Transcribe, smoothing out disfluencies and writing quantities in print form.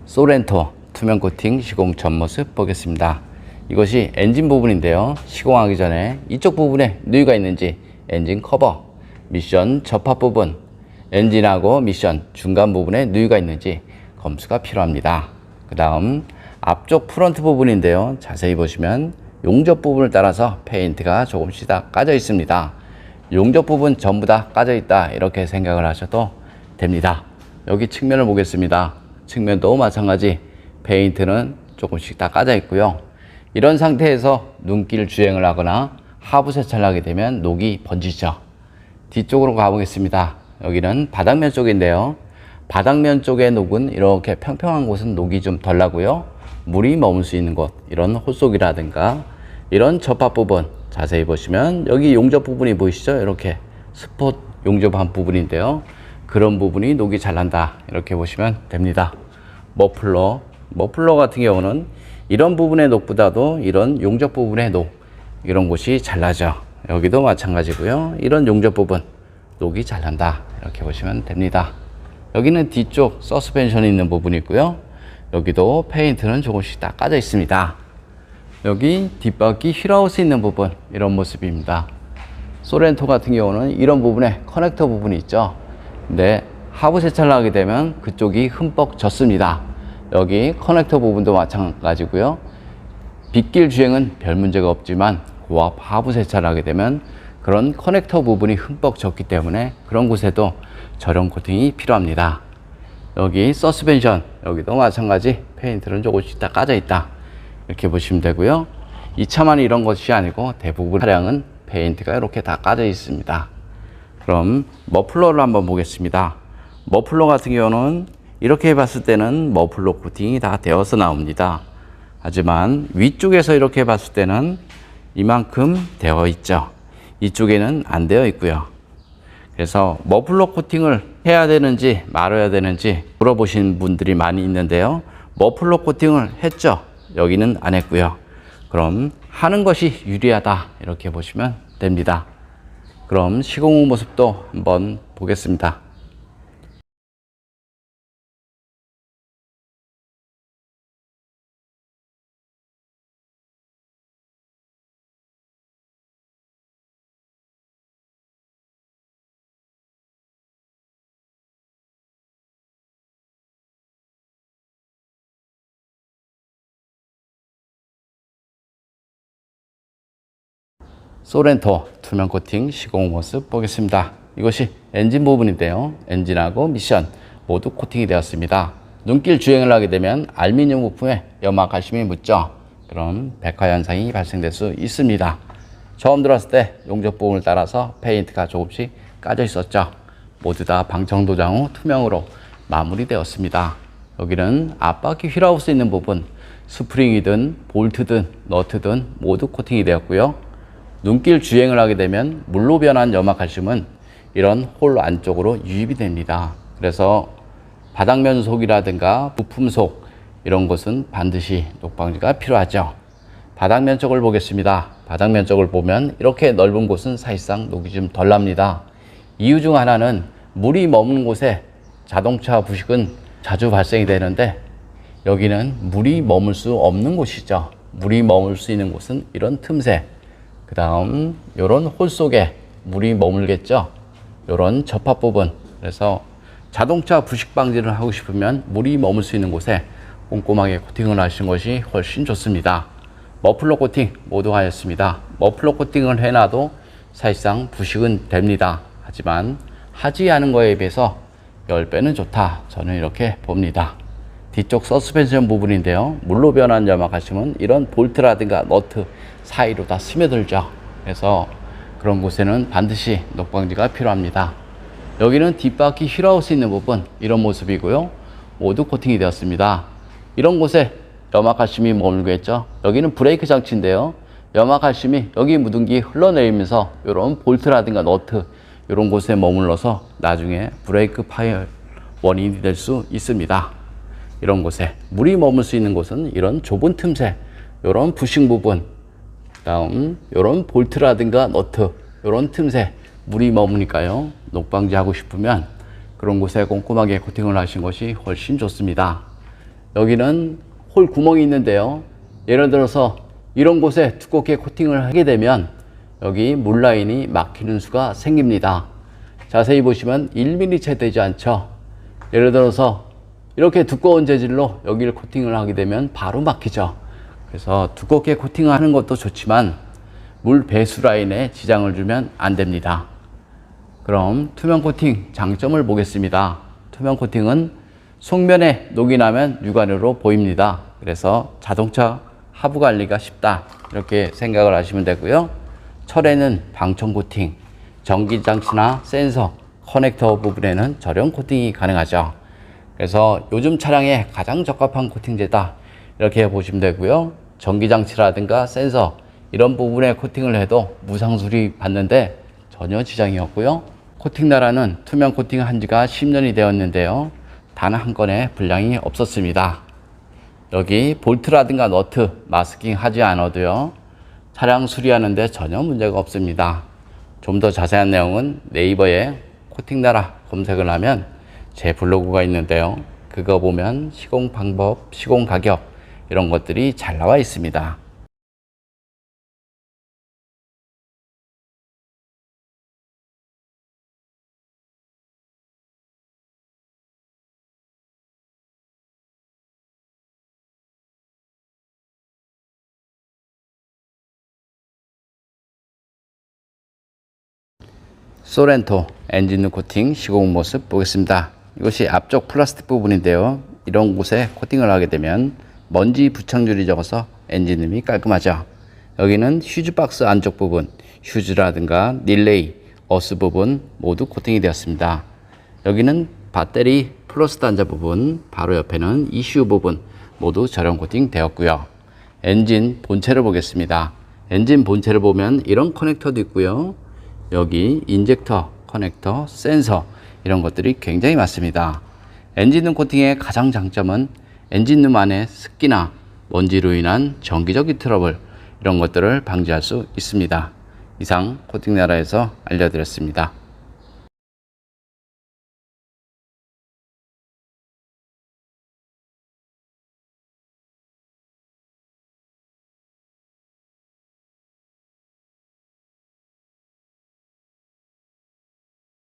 소렌토 투명 코팅 시공 전 모습 보겠습니다. 이것이 엔진 부분인데요. 시공하기 전에 이쪽 부분에 누유가 있는지 엔진 커버, 미션 접합 부분, 엔진하고 미션 중간 부분에 누유가 있는지 검수가 필요합니다. 그 다음 앞쪽 프론트 부분인데요. 자세히 보시면 용접 부분을 따라서 페인트가 조금씩 다 까져 있습니다. 용접 부분 전부 다 까져 있다 이렇게 생각을 하셔도 됩니다. 여기 측면을 보겠습니다. 측면도 마찬가지 페인트는 조금씩 다 까져 있고요. 이런 상태에서 눈길 주행을 하거나 하부 세차를 하게 되면 녹이 번지죠. 뒤쪽으로 가보겠습니다. 여기는 바닥면 쪽인데요. 바닥면 쪽의 녹은 이렇게 평평한 곳은 녹이 좀 덜 나고요. 물이 머물 수 있는 곳, 이런 홀속이라든가 이런 접합 부분 자세히 보시면 여기 용접 부분이 보이시죠? 이렇게 스폿 용접한 부분인데요. 그런 부분이 녹이 잘 난다 이렇게 보시면 됩니다. 머플러 같은 경우는 이런 부분의 녹보다도 이런 용접 부분의 녹, 이런 곳이 잘 나죠. 여기도 마찬가지고요. 이런 용접 부분 녹이 잘 난다 이렇게 보시면 됩니다. 여기는 뒤쪽 서스펜션이 있는 부분이 있고요. 여기도 페인트는 조금씩 다 까져 있습니다. 여기 뒷바퀴 휠하우스 있는 부분, 이런 모습입니다. 소렌토 같은 경우는 이런 부분에 커넥터 부분이 있죠. 근데 하부 세차를 하게 되면 그쪽이 흠뻑 젖습니다. 여기 커넥터 부분도 마찬가지고요. 빗길 주행은 별 문제가 없지만 고압 하부 세차를 하게 되면 그런 커넥터 부분이 흠뻑 젖기 때문에 그런 곳에도 저렴 코팅이 필요합니다. 여기 서스펜션, 여기도 마찬가지 페인트는 조금씩 다 까져 있다 이렇게 보시면 되고요. 이 차만 이런 것이 아니고 대부분 차량은 페인트가 이렇게 다 까져 있습니다. 그럼 머플러를 한번 보겠습니다. 머플러 같은 경우는 이렇게 봤을 때는 머플러 코팅이 다 되어서 나옵니다. 하지만 위쪽에서 이렇게 봤을 때는 이만큼 되어 있죠. 이쪽에는 안 되어 있고요. 그래서 머플러 코팅을 해야 되는지 말아야 되는지 물어보신 분들이 많이 있는데요. 머플러 코팅을 했죠. 여기는 안 했고요. 그럼 하는 것이 유리하다 이렇게 보시면 됩니다. 그럼 시공 후 모습도 한번 보겠습니다. 소렌토 투명 코팅 시공 모습 보겠습니다. 이것이 엔진 부분인데요. 엔진하고 미션 모두 코팅이 되었습니다. 눈길 주행을 하게 되면 알루미늄 부품에 염화칼슘이 묻죠. 그럼 백화 현상이 발생될 수 있습니다. 처음 들어왔을 때 용접 부분을 따라서 페인트가 조금씩 까져 있었죠. 모두 다 방청도장 후 투명으로 마무리되었습니다. 여기는 앞바퀴 휠하우스 있는 부분, 스프링이든 볼트든 너트든 모두 코팅이 되었고요. 눈길 주행을 하게 되면 물로 변한 염화칼슘은 이런 홀 안쪽으로 유입이 됩니다. 그래서 바닥면 속이라든가 부품 속 이런 곳은 반드시 녹방지가 필요하죠. 바닥면 쪽을 보겠습니다. 바닥면 쪽을 보면 이렇게 넓은 곳은 사실상 녹이 좀 덜 납니다. 이유 중 하나는 물이 머무는 곳에 자동차 부식은 자주 발생이 되는데 여기는 물이 머물 수 없는 곳이죠. 물이 머물 수 있는 곳은 이런 틈새, 그 다음 이런 홀 속에 물이 머물겠죠. 이런 접합 부분. 그래서 자동차 부식 방지를 하고 싶으면 물이 머물 수 있는 곳에 꼼꼼하게 코팅을 하시는 것이 훨씬 좋습니다. 머플러 코팅 모두 하였습니다. 머플러 코팅을 해놔도 사실상 부식은 됩니다. 하지만 하지 않은 거에 비해서 10배는 좋다, 저는 이렇게 봅니다. 뒤쪽 서스펜션 부분인데요. 물로 변한 염화칼슘은 이런 볼트라든가 너트 사이로 다 스며들죠. 그래서 그런 곳에는 반드시 녹방지가 필요합니다. 여기는 뒷바퀴 휠하우스 있는 부분, 이런 모습이고요. 모두 코팅이 되었습니다. 이런 곳에 염화칼슘이 머물겠죠. 여기는 브레이크 장치인데요. 염화칼슘이 여기 묻은기 흘러내리면서 이런 볼트라든가 너트 이런 곳에 머물러서 나중에 브레이크 파열 원인이 될 수 있습니다. 이런 곳에 물이 머물 수 있는 곳은 이런 좁은 틈새, 이런 부식 부분, 다음 이런 볼트라든가 너트 이런 틈새 물이 머무니까요. 녹방지 하고 싶으면 그런 곳에 꼼꼼하게 코팅을 하신 것이 훨씬 좋습니다. 여기는 홀 구멍이 있는데요. 예를 들어서 이런 곳에 두껍게 코팅을 하게 되면 여기 물 라인이 막히는 수가 생깁니다. 자세히 보시면 1mm 채 되지 않죠. 예를 들어서 이렇게 두꺼운 재질로 여기를 코팅을 하게 되면 바로 막히죠. 그래서 두껍게 코팅하는 것도 좋지만 물 배수 라인에 지장을 주면 안 됩니다. 그럼 투명 코팅 장점을 보겠습니다. 투명 코팅은 속면에 녹이 나면 육안으로 보입니다. 그래서 자동차 하부 관리가 쉽다, 이렇게 생각을 하시면 되고요. 철에는 방청 코팅, 전기 장치나 센서, 커넥터 부분에는 절연 코팅이 가능하죠. 그래서 요즘 차량에 가장 적합한 코팅제다, 이렇게 보시면 되고요. 전기 장치라든가 센서 이런 부분에 코팅을 해도 무상 수리 받는데 전혀 지장이 없고요. 코팅 나라는 투명 코팅 한 지가 10년이 되었는데요. 단 한 건의 불량이 없었습니다. 여기 볼트라든가 너트 마스킹 하지 않아도요, 차량 수리하는데 전혀 문제가 없습니다. 좀 더 자세한 내용은 네이버에 코팅 나라 검색을 하면 제 블로그가 있는데요. 그거 보면 시공 방법, 시공 가격 이런 것들이 잘 나와 있습니다. 소렌토 엔진 코팅 시공 모습 보겠습니다. 이것이 앞쪽 플라스틱 부분인데요. 이런 곳에 코팅을 하게 되면 먼지 부착률이 적어서 엔진음이 깔끔하죠. 여기는 휴즈 박스 안쪽 부분, 휴즈라든가 릴레이, 어스 부분 모두 코팅이 되었습니다. 여기는 배터리 플러스 단자 부분, 바로 옆에는 ECU 부분 모두 절연 코팅 되었고요. 엔진 본체를 보겠습니다. 엔진 본체를 보면 이런 커넥터도 있고요. 여기 인젝터, 커넥터, 센서 이런 것들이 굉장히 많습니다. 엔진룸 코팅의 가장 장점은 엔진룸 안에 습기나 먼지로 인한 정기적인 트러블 이런 것들을 방지할 수 있습니다. 이상 코팅나라에서 알려드렸습니다.